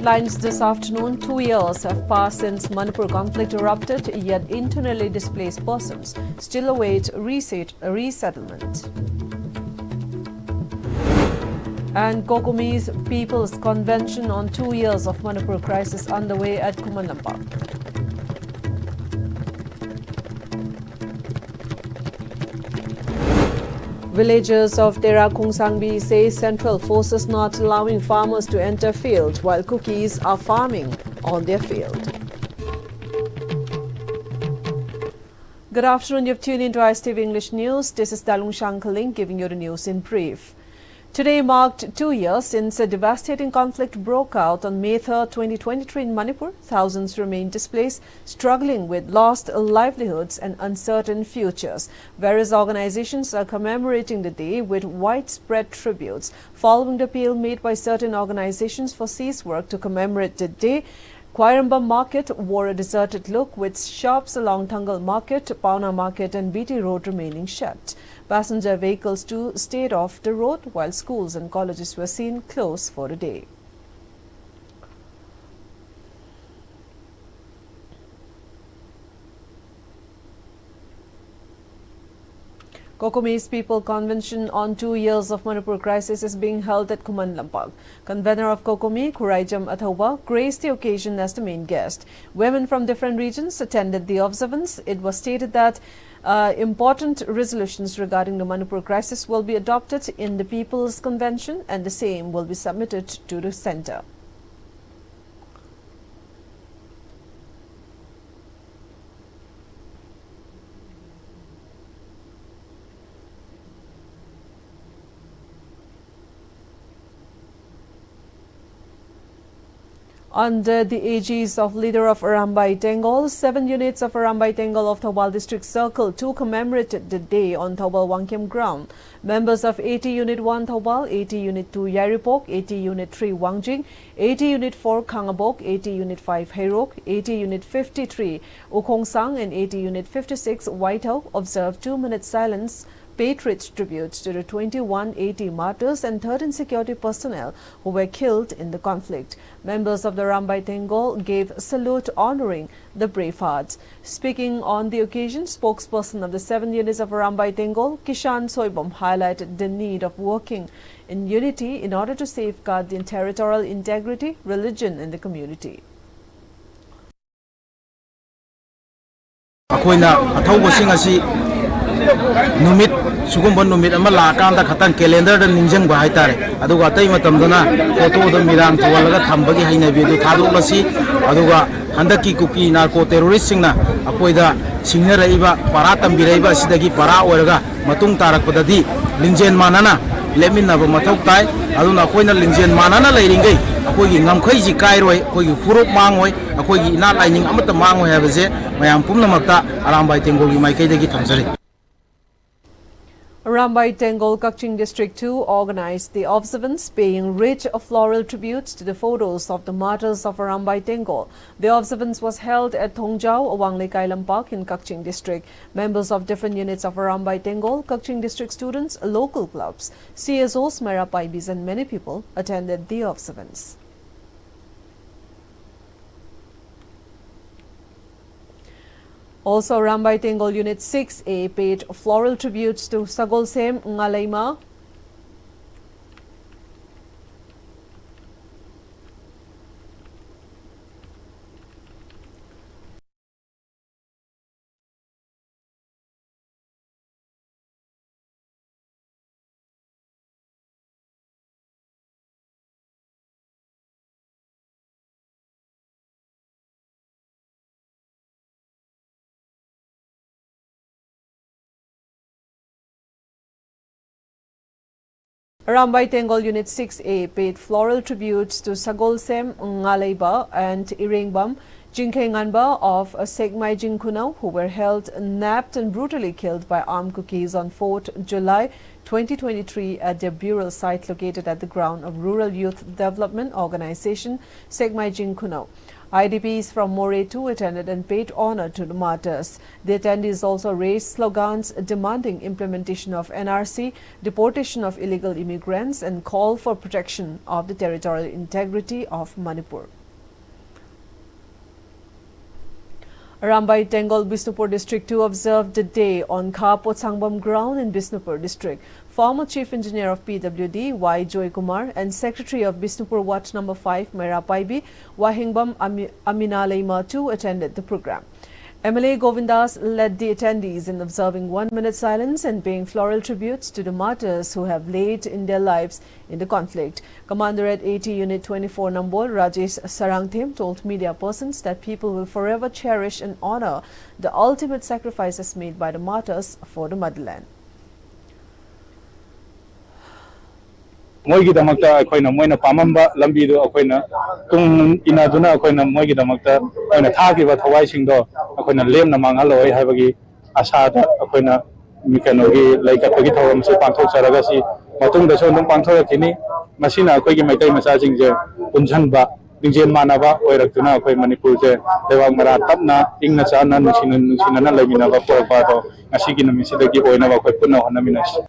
headlines this afternoon. 2 years have passed since Manipur conflict erupted, yet internally displaced persons still await resettlement. And Kokomi's People's Convention on 2 years of Manipur crisis underway at Kumalampak. Villagers of Tera Kungsangbi say central forces not allowing farmers to enter field while cookies are farming on their field. Good afternoon, you've tuned into Pm-Istv English News. This is Dalung Shankaling giving you the news in brief. Today marked 2 years since a devastating conflict broke out on May 3, 2023 in Manipur. Thousands remain displaced, struggling with lost livelihoods and uncertain futures. Various organizations are commemorating the day with widespread tributes. Following the appeal made by certain organizations for cease work to commemorate the day, Kwairambam Market wore a deserted look with shops along Tangal Market, Pauna Market and BT Road remaining shut. Passenger vehicles too stayed off the road while schools and colleges were seen closed for the day. Kokomi's People Convention on 2 years of Manipur crisis is being held at Kumanlampak. Convener of Kokomi, Kuraijam Athawa, graced the occasion as the main guest. Women from different regions attended the observance. It was stated that important resolutions regarding the Manipur crisis will be adopted in the People's Convention and the same will be submitted to the centre. Under the aegis of leader of Arambai Tengol, 7 units of Arambai Tengol of Thawal District Circle 2 commemorated the day on Thawal Wangkem ground. Members of 80 Unit 1 Thawal, 80 Unit 2 Yaripok, 80 Unit 3 Wangjing, 80 Unit 4 Kangabok, 80 Unit 5 Herok, 80 Unit 53 Ukongsang and 80 Unit 56 Whitehall observed 2-minute silence, paid rich tributes to the 2180 martyrs and 13 security personnel who were killed in the conflict. Members of the Arambai Tengol gave salute honoring the brave hearts. Speaking on the occasion, spokesperson of the 7 units of Arambai Tengol, Kishan Soibom, highlighted the need of working in unity in order to safeguard the territorial integrity, religion in the community. Numit sugumban numit ama lakanda khatan calendar da ningjang ba haitare aduga tai matam dana photo da mirang thawalaga thambagi haina video thadolasi aduga handaki kuki narco terrorist singna akoida singna raiba para tambiraiba sidagi para oraga matung tarakpadadi linjen manana leminna ba mathau tai aduna koina linjen manana leiringai akoigi ngamkhai ji kairoi akoigi puruk mangoi akoigi ina laining amata mangoi habaje mayam pumnamakta Arambai Tengol gi maikaidagi thamjari. Arambai Tengol Kakching District 2 organized the observance, paying rich floral tributes to the photos of the martyrs of Arambai Tengol. The observance was held at Thongjau, Wanglekailam Park in Kakching District. Members of different units of Arambai Tengol, Kakching District students, local clubs, CSOs, Mera Paibis and many people attended the observance. Also, Arambai Tengol Unit 6A paid floral tributes to Sagolsem Ngalaima, Arambai Tengol Unit 6A paid floral tributes to Sagolsem Ngaleiba and Irengbam Jinkhenganba of Segmai Jinkunau, who were held, napped and brutally killed by armed cookies on 4th July 2023 at their burial site located at the ground of Rural Youth Development Organization, Segmai Jinkunau. IDPs from Moreh too attended and paid honor to the martyrs. The attendees also raised slogans demanding implementation of NRC, deportation of illegal immigrants, and call for protection of the territorial integrity of Manipur. Arambai Tengol Bishnupur District 2 observed the day on Kha Potsangbam ground in Bishnupur District. Former Chief Engineer of PWD Y. Joy Kumar and Secretary of Bishnupur Watch No. 5 Mera Paibi Wahingbam Aminalaima too attended the program. MLA Govindas led the attendees in observing 1 minute silence and paying floral tributes to the martyrs who have laid in their lives in the conflict. Commander at 80 Unit 24 Nambol, Rajesh Sarangthem, told media persons that people will forever cherish and honor the ultimate sacrifices made by the martyrs for the motherland. Moigi damakta akoina moina pamamba lambi do akoina tung ina duna akoina moigi damakta akoina thagi ba thawai sing do akoina lem na mangaloi haibagi asa da akoina mikanogi laika pagi thawam se pangthok saraga si matung da so nung pangthok kini masina akoi gi maitai macha sing je punjan ba ningjen manaba oirak tuna akoi manipur je lewang mara tapna ingna chana nungsina na laimina ba por ba do ngasi gi namisi da gi oina ba akoi punna hanaminas.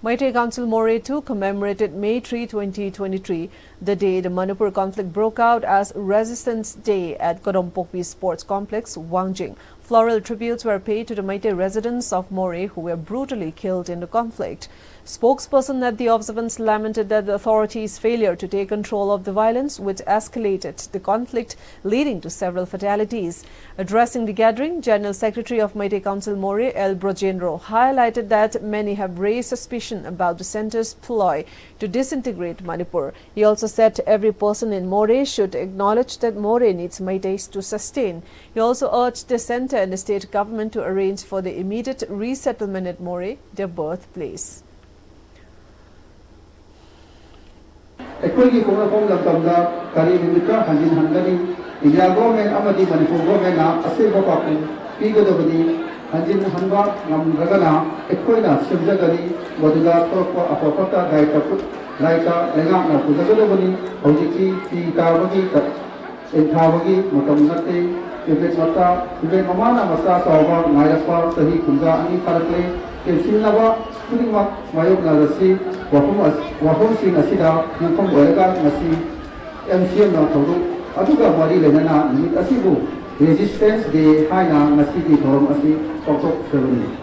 Meitei Council Moreh too commemorated May 3, 2023, the day the Manipur conflict broke out, as Resistance Day at Kodompokpi Sports Complex, Wangjing. Floral tributes were paid to the Meitei residents of Moreh who were brutally killed in the conflict. Spokesperson at the observance lamented that the authorities' failure to take control of the violence, which escalated the conflict, leading to several fatalities. Addressing the gathering, General Secretary of Meitei Council Moreh, L. Brojendro, highlighted that many have raised suspicion about the centre's ploy to disintegrate Manipur. He also said every person in Moreh should acknowledge that Moreh needs Meiteis to sustain. He also urged the centre and the state government to arrange for the immediate resettlement at Moreh, their birthplace. Equally, Kongapong Lamtanga, Karimika, Hanjin Hangani, India government, Amadi, Manipur government, Asebo Papu, Pigo Dobadi, Hanjin Hanga, Namragana, Equina, Shibjagani, Waduga, Toko, Apopata, Laika, Lenga, Puzagabani, Hojiki, Tikawagi, Entawagi, Motamati, Tibet Mata, Tibet Mamana, Masa, Sawa, Mayapa, Sahi, Kunza, Ani Parakle, Kilsinava, Kulimak, Mayok Narasi, Wahom Sing Asida, Nakom Oregan, Nasi, MCM Natoru, Aduga Mari Lenana, Nimit Asibu, Resistance Day, Haina, Nasi, Torom Asi, Kotok, Feruni.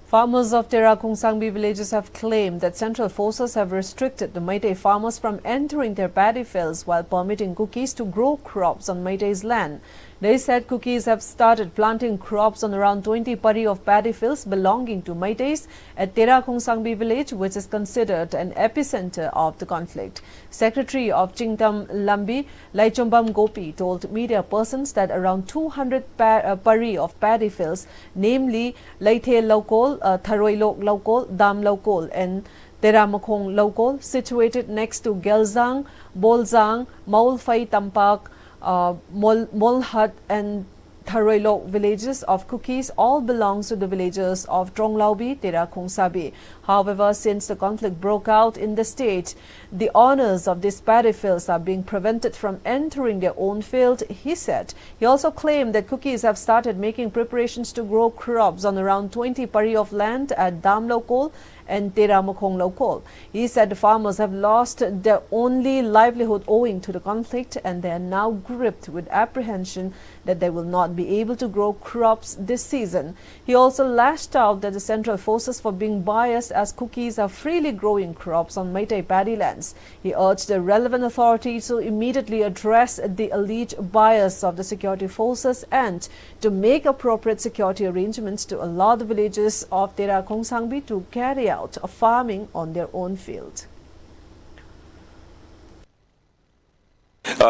Farmers of Terakung Sangbi villages have claimed that central forces have restricted the Meitei farmers from entering their paddy fields while permitting cookies to grow crops on Meitei's land. They said cookies have started planting crops on around 20 pari of paddy fields belonging to Meiteis at Terakung Sangbi village, which is considered an epicenter of the conflict. Secretary of Chingtam Lambi, Laichombam Gopi, told media persons that around 200 pari of paddy fields, namely Laithe Lokol, Tharoilok Lokol, Dam Lokol and Teramakong Lokol, situated next to Gelzang, Bolzang, Maulfai Tampak, Molhat and Tharoilok villages of cookies all belongs to the villagers of Tronglaubi, Terakung Sabi. However, since the conflict broke out in the state, the owners of these paddy fields are being prevented from entering their own field, he said. He also claimed that cookies have started making preparations to grow crops on around 20 pari of land at Dam Lokol and Teramakong Lokol. He said the farmers have lost their only livelihood owing to the conflict, and they are now gripped with apprehension that they will not be able to grow crops this season. He also lashed out at the central forces for being biased, as cookies are freely growing crops on Meitei paddy lands. He urged the relevant authorities to immediately address the alleged bias of the security forces and to make appropriate security arrangements to allow the villagers of Terakung Sangbi to carry out farming on their own field.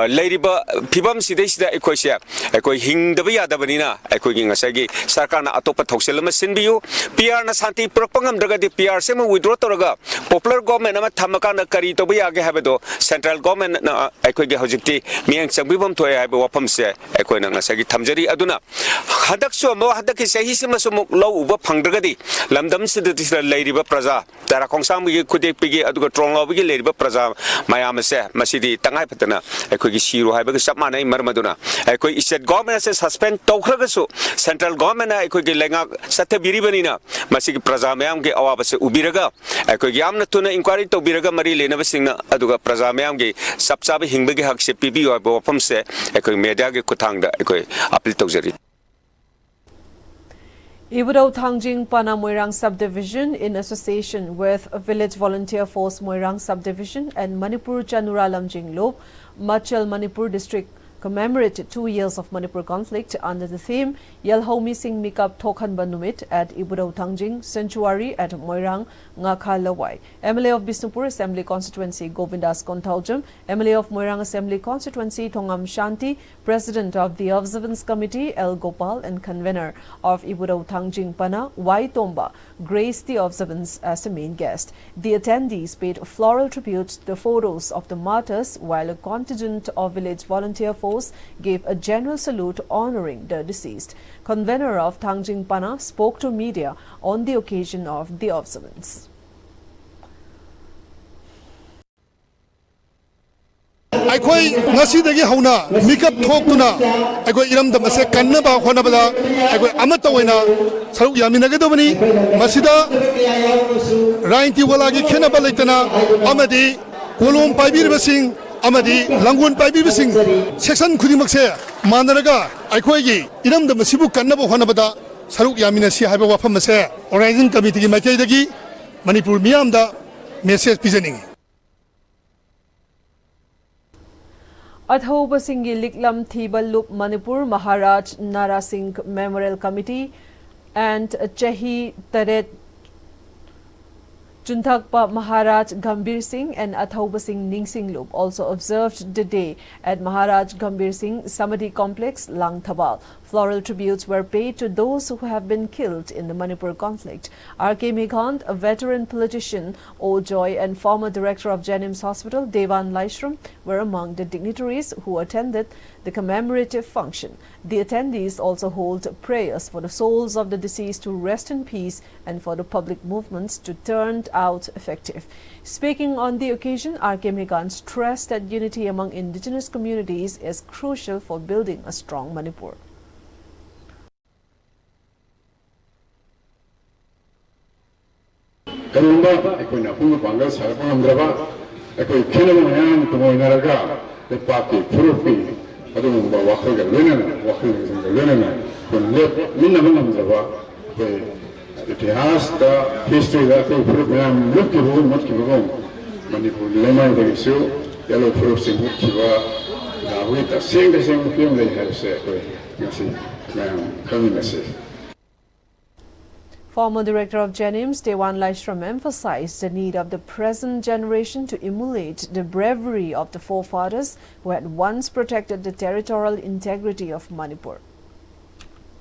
ꯂꯩꯔꯤꯕ ꯐꯤꯕꯝꯁꯤꯗꯩꯁꯤꯗ ꯑꯩꯈꯣꯏꯁꯦ ꯑꯩꯈꯣꯏ ꯍꯤꯡꯗꯕ ꯌꯥꯗꯕꯅꯤꯅ ꯑꯩꯈꯣꯏꯒꯤ ꯉꯁꯥꯏꯒꯤ ꯁꯔꯀꯥꯔꯅ ꯑꯇꯣꯞꯄ ꯊꯧꯁꯤꯜ ꯑꯃ ꯁꯤꯟꯕꯤꯌꯨ ꯄꯤꯌꯥꯔꯅ ꯁꯥꯟꯇꯤ ꯄꯨꯔꯛꯄ ꯉꯝꯗ꯭ꯔꯒꯗꯤ ꯄꯤꯌꯥꯔꯁꯦ ꯑꯃ ꯋꯤꯗ꯭ꯔꯣ ꯇꯧꯔꯒ ꯄꯣꯄꯨꯂꯔ ꯒꯣꯚꯔꯟꯃꯦꯟꯠ ꯑꯃ ꯊꯝꯃꯀꯥꯟꯗ ꯀꯔꯤ ꯇꯧꯕ ꯌꯥꯒꯦ ꯍꯥꯏꯕꯗꯣ ꯁꯦꯟꯇ꯭ꯔꯦꯜ ꯒꯣꯚꯔꯟꯃꯦꯟꯠꯅ ꯑꯩꯈꯣꯏꯒꯤ ꯍꯧꯖꯤꯛꯇꯤ ꯃꯤꯠꯌꯦꯡ ꯆꯪꯕꯤꯐꯝ ꯊꯣꯛꯑꯦ ꯍꯥꯏꯕ ꯋꯥꯐꯝꯁꯦ ꯑꯩꯈꯣꯏꯅ ꯉꯁꯥꯏꯒꯤ ꯊꯝꯖꯔꯤ ꯑꯗꯨꯅ ꯍꯟꯗꯛꯁꯨ ꯑꯃꯨꯛ ꯍꯟꯗꯛꯀꯤ ꯆꯍꯤꯁꯤꯃꯁꯨ ꯑꯃꯨꯛ ꯂꯧ ꯎꯕ ꯐꯪꯗ꯭ꯔꯒꯗꯤ ꯂꯝꯗꯝꯁꯤꯗ ꯂꯩꯔꯤꯕ प्रजा ꯇꯔꯥꯈꯣꯡꯁꯥꯡꯕꯒꯤ ꯈꯨꯗꯦꯛꯄꯤꯒꯤ ꯑꯗꯨꯒ ꯇ꯭ꯔꯣꯡꯂꯥꯎꯕꯒꯤ ꯂꯩꯔꯤꯕ प्रजा ꯃꯌꯥꯝ ꯑꯁꯦ ꯃꯁꯤꯗꯤ ꯇꯉꯥꯏ ꯐꯗꯅ ꯑꯩꯈꯣꯏꯒꯤ ꯁꯤꯔꯣ ꯍꯥꯏꯕꯒ ꯆꯞ ꯃꯥꯟꯅꯩ ꯃꯔꯝ ꯑꯗꯨꯅ ꯑꯩꯈꯣꯏ ꯁ꯭ꯇꯦꯠ ꯒꯣꯚꯔꯟꯃꯦꯟꯠ ꯑꯁꯦ ꯁꯁꯄꯦꯟ ꯇꯧꯈ꯭ꯔꯒꯁꯨ ꯁꯦꯟꯇ꯭ꯔꯦꯜ ꯒꯣꯚꯔꯟꯃꯦꯟꯠꯅ ꯑꯩꯈꯣꯏꯒꯤ ꯂꯩꯉꯥꯛ ꯆꯠꯊꯕꯤꯔꯤꯕꯅꯤꯅ ꯃꯁꯤꯒꯤ प्रजा ꯃꯌꯥꯝꯒꯤ ꯑꯋꯥꯕꯁꯦ ꯎꯕꯤꯔꯒ ꯑꯩꯈꯣꯏꯒꯤ ꯌꯥꯝꯅ ꯊꯨꯅ ꯏꯟꯀ꯭ꯋꯥꯏꯔꯤ ꯇꯧꯕꯤꯔꯒ ꯃꯔꯤ ꯂꯩꯅꯕꯁꯤꯡꯅ ꯑꯗꯨꯒ प्रजा ꯃꯌꯥꯝꯒꯤ ꯆꯞ ꯆꯥꯕ ꯍꯤꯡꯕꯒꯤ ꯍꯛꯁꯦ ꯄꯤꯕꯤꯌꯨ ꯍꯥꯏꯕ ꯋꯥꯐꯝꯁꯦ ꯑꯩꯈꯣꯏ ꯃꯦꯗꯤꯌꯥꯒꯤ ꯈꯨꯠꯊꯥꯡꯗ ꯑꯩꯈꯣꯏ ꯑꯄꯤꯜ ꯇꯧꯖꯔꯤ Ibudau Thangjing Pana Moirang Subdivision, in association with Village Volunteer Force Moirang Subdivision and Manipur Chanura Lamjing Lop, Machal Manipur District commemorated 2 years of Manipur conflict under the theme Yelhau Missing Mikap Thokhan Banumit at Ibudau Thangjing Sanctuary at Moirang Ngakha Lawai. MLA of Bisnupur Assembly Constituency Govindas Kontaujam, MLA of Moirang Assembly Constituency Thongam Shanti, President of the Observance Committee L. Gopal and convener of Ibudau Thangjing Pana Y. Tomba graced the observance as a main guest. The attendees paid floral tribute to the photos of the martyrs while a contingent of village volunteer force gave a general salute honoring the deceased. Convener of Thangjing Pana spoke to media on the occasion of the observance. ꯑꯩꯈꯣꯏ ꯉꯁꯤꯗꯒꯤ ꯍꯧꯅ ꯃꯤꯀꯞ ꯊꯣꯛꯇꯨꯅ ꯑꯩꯈꯣꯏ ꯏꯔꯝꯗꯝ ꯑꯁꯦ ꯀꯟꯅꯕ ꯍꯣꯠꯅꯕꯗ ꯑꯩꯈꯣꯏ ꯑꯃꯠꯇ ꯑꯣꯏꯅ ꯁꯔꯨꯛ ꯌꯥꯃꯤꯟꯅꯒꯗꯕꯅꯤ ꯃꯁꯤꯗ ꯔꯥꯖꯅꯤꯇꯤ ꯋꯥꯂꯥꯒꯤ ꯈꯦꯟꯅꯕ ꯂꯩꯇꯅ ꯑꯃꯗꯤ ꯀꯣꯂꯣꯝ ꯄꯥꯏꯕꯤꯔꯤꯕꯁꯤꯡ ꯑꯃꯗꯤ ꯂꯥꯡꯒꯣꯜ ꯄꯥꯏꯕꯤꯔꯤꯕꯁꯤꯡ ꯁꯦꯛꯁꯟ ꯈꯨꯗꯤꯡꯃꯛꯁꯦ ꯃꯥꯟꯅꯔꯒ ꯑꯩꯈꯣꯏꯒꯤ ꯏꯔꯝꯗꯝ ꯑꯁꯤꯕꯨ ꯀꯟꯅꯕ ꯍꯣꯠꯅꯕꯗ ꯁꯔꯨꯛ ꯌꯥꯃꯤꯟꯅꯁꯤ ꯍꯥꯏꯕ ꯋꯥꯐꯝ ꯑꯁꯦ ꯑꯣꯔꯒꯅꯥꯏꯖꯤꯡ ꯀꯃꯤꯇꯤꯒꯤ ꯃꯥꯏꯀꯩꯗꯒꯤ ꯃꯅꯤꯄꯨꯔ ꯃꯤꯌꯥꯝꯗ message ꯄꯤꯖꯅꯤꯡꯉꯤ Athauba Singhi Liklam Thiba Lup Manipur Maharaj Nara Singh Memorial Committee and Chahi Taret Chunthakpa Maharaj Gambir Singh and Athauba Singh Ningsing Lup also observed the day at Maharaj Gambir Singh Samadhi Complex, Langthabal. Floral tributes were paid to those who have been killed in the Manipur conflict. R.K. Meghant, a veteran politician, O. Joy and former director of Jennings Hospital, Devan Laishram, were among the dignitaries who attended the commemorative function. The attendees also hold prayers for the souls of the deceased to rest in peace and for the public movements to turn out effective. Speaking on the occasion, R.K. Meghant stressed that unity among indigenous communities is crucial for building a strong Manipur. 그런데 아이코나 풍부 방가 살아남들어가 아이코 캐나다 모양 동호인하라가 레파티 프로피 아주 뭐 와크가 르네나 와크가 르네나 근데 민나만 남들어가 그 이ति하스다 히스토리다 그 프로그램 이렇게 보고 멋지게 보고 Manipur लेमाई Desu yellow proof से मुख्यवा नावी ता Seng film दे है से कोई ऐसी मैं कमी message Former Director of Jennings, Devan Laishram, emphasized the need of the present generation to emulate the bravery of the forefathers who had once protected the territorial integrity of Manipur.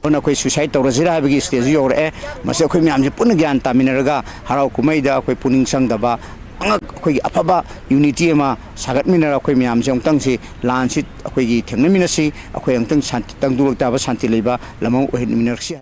ꯑꯩꯈꯣꯏ suicide ꯇꯧꯔꯁꯤꯔ ꯍꯥꯏꯕꯒꯤ stage ꯌꯧꯔꯛꯑꯦ ꯃꯁꯤ ꯑꯩꯈꯣꯏ ꯃꯌꯥꯝꯁꯦ ꯄꯨꯟꯅ ꯒ꯭ꯌꯥꯟ ꯇꯥꯃꯤꯟꯅꯔꯒ ꯍꯔꯥꯎ ꯀꯨꯝꯍꯩꯗ ꯑꯩꯈꯣꯏ ꯄꯨꯛꯅꯤꯡ ꯆꯪꯗꯕ ꯑꯩꯈꯣꯏꯒꯤ ꯑꯐꯕ ꯌꯨꯅꯤꯇꯤ ꯑꯃ ꯁꯥꯒꯠꯃꯤꯟꯅꯔ ꯑꯩꯈꯣꯏ ꯃꯌꯥꯝꯁꯦ ꯑꯃꯨꯛꯇꯪꯁꯤ ꯂꯥꯟꯁꯤ ꯑꯩꯈꯣꯏꯒꯤ ꯊꯦꯡꯅꯃꯤꯟꯅꯁꯤ ꯑꯩꯈꯣꯏ ꯑꯃꯨꯛꯇꯪ ꯇꯪꯗꯨ ꯂꯛꯇꯕ ꯁꯥꯟꯇꯤ ꯂꯩꯕ ꯂꯝꯍꯥꯡ ꯑꯣꯏꯍꯟꯃꯤꯟꯅꯔꯁꯤ.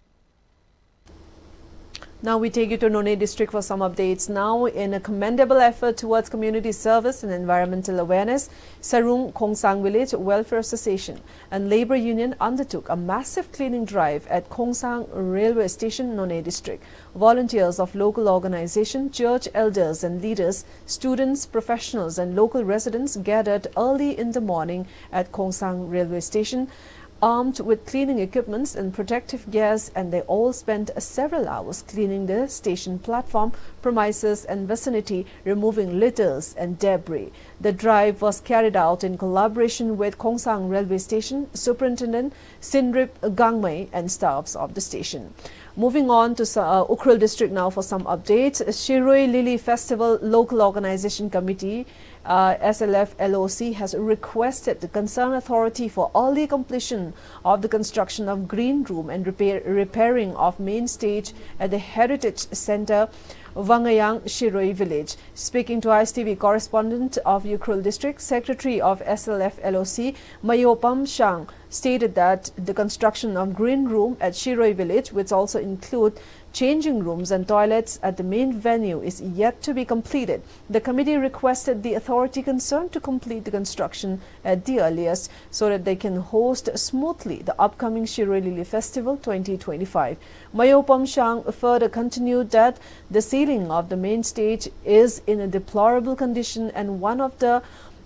Now we take you to Nonne district for some updates. Now, in a commendable effort towards community service and environmental awareness, Sarung Khongsang Village Welfare Association and Labour Union undertook a massive cleaning drive at Khongsang Railway Station, Nonne district. Volunteers of local organization, church elders and leaders, students, professionals and local residents gathered early in the morning at Khongsang Railway Station, armed with cleaning equipments and protective gears, and they all spent several hours cleaning the station platform, premises and vicinity, removing litters and debris. The drive was carried out in collaboration with Khongsang Railway Station Superintendent Sinrip Gangmei and staffs of the station. Moving on to Ukhrul district now for some updates. Shiroi Lily Festival Local Organization Committee SLF LOC has requested the concerned authority for early completion of the construction of green room and repairing of main stage at the Heritage Center, Wangayang Shiroi village. Speaking to ISTV correspondent of Ukhrul District, Secretary of SLF LOC, Mayopam Shang, stated that the construction of green room at Shiroi village, which also include changing rooms and toilets at the main venue, is yet to be completed. The committee requested the authority concerned to complete the construction at the earliest so that they can host smoothly the upcoming Shiroi Lily Festival 2025. Mayopam Shang further continued that the ceiling of the main stage is in a deplorable condition and one of the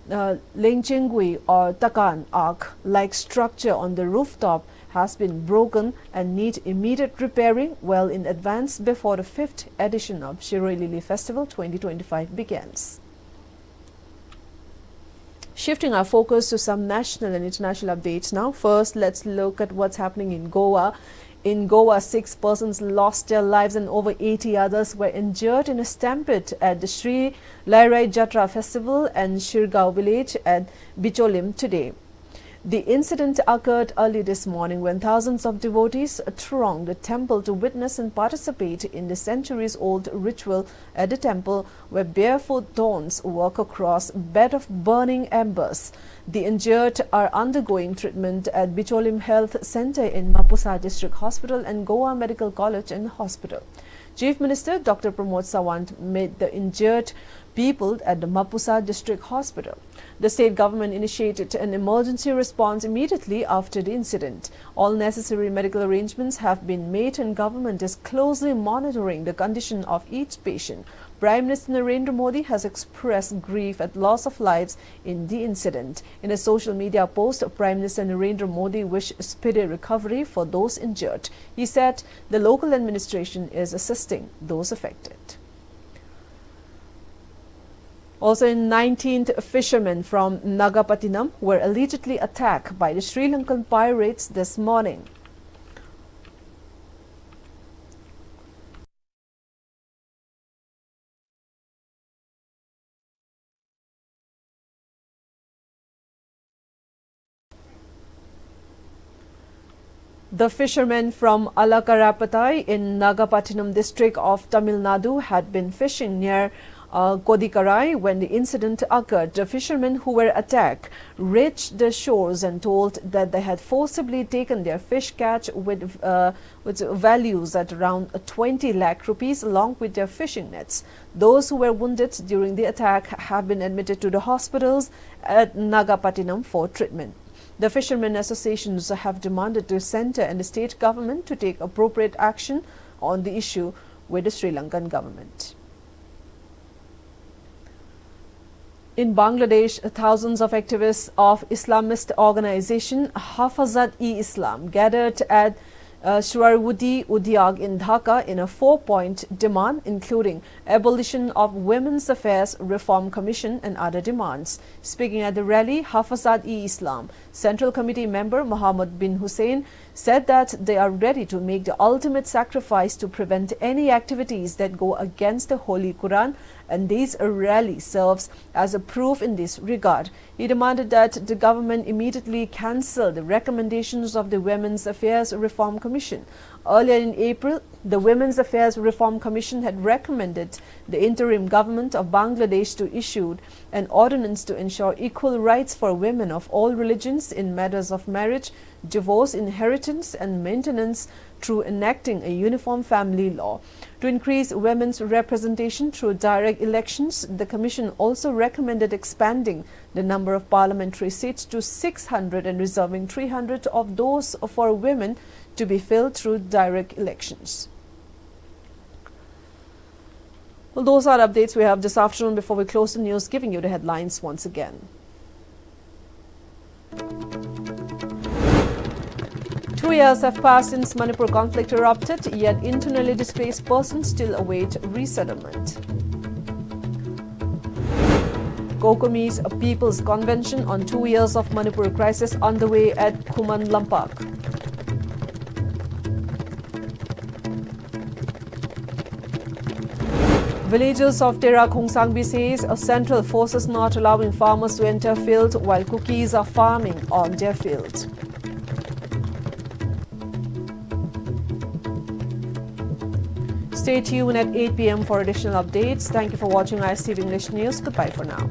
Lengjengui or Takan arc-like structure on the rooftop has been broken and need immediate repairing well in advance before the 5th edition of Shiroi Lily Festival 2025 begins. Shifting our focus to some national and international updates now. First, let's look at what's happening in Goa. In Goa, 6 persons lost their lives and over 80 others were injured in a stampede at the Sri Lairai Jatra Festival and Shirgaon village at Bicholim today. The incident occurred early this morning when thousands of devotees thronged the temple to witness and participate in the centuries-old ritual at the temple where barefoot dons walk across a bed of burning embers. The injured are undergoing treatment at Bicholim Health Center in Mapusa District Hospital and Goa Medical College and Hospital. Chief Minister Dr. Pramod Sawant met the injured people at the Mapusa District Hospital. The state government initiated an emergency response immediately after the incident. All necessary medical arrangements have been made and government is closely monitoring the condition of each patient. Prime Minister Narendra Modi has expressed grief at loss of lives in the incident. In a social media post, Prime Minister Narendra Modi wished speedy recovery for those injured. He said the local administration is assisting those affected. Also, 19th fishermen from Nagapattinam were allegedly attacked by the Sri Lankan pirates this morning. The fishermen from Alakarapatai in Nagapattinam district of Tamil Nadu had been fishing near Kodikarai when the incident occurred. The fishermen who were attacked reached the shores and told that they had forcibly taken their fish catch with values at around 20 lakh rupees along with their fishing nets. Those who were wounded during the attack have been admitted to the hospitals at Nagapattinam for treatment. The fishermen associations have demanded the centre and the state government to take appropriate action on the issue with the Sri Lankan government. In Bangladesh, thousands of activists of Islamist organization Hafazat-e-Islam gathered at Shwarwudi Udyag in Dhaka in a 4-point demand, including abolition of Women's Affairs Reform Commission and other demands. Speaking at the rally, Hafazat-e-Islam Central Committee member Muhammad bin Hussein said that they are ready to make the ultimate sacrifice to prevent any activities that go against the Holy Quran, and this rally serves as a proof in this regard. He demanded that the government immediately cancel the recommendations of the Women's Affairs Reform Commission. Earlier in April, the Women's Affairs Reform Commission had recommended the interim government of Bangladesh to issue an ordinance to ensure equal rights for women of all religions in matters of marriage, divorce, inheritance and maintenance through enacting a uniform family law. To increase women's representation through direct elections, the Commission also recommended expanding the number of parliamentary seats to 600 and reserving 300 of those for women to be filled through direct elections. Well, those are updates we have this afternoon. Before we close the news, giving you the headlines once again. 2 years have passed since Manipur conflict erupted, yet internally displaced persons still await resettlement. Kokomi's People's Convention on 2 years of Manipur crisis underway at Khuman Lampak. Villagers of Tera Khongsangbi says central forces not allowing farmers to enter field while cookies are farming on their field. Stay tuned at 8 p.m. for additional updates. Thank you for watching ISTV English News. Goodbye for now.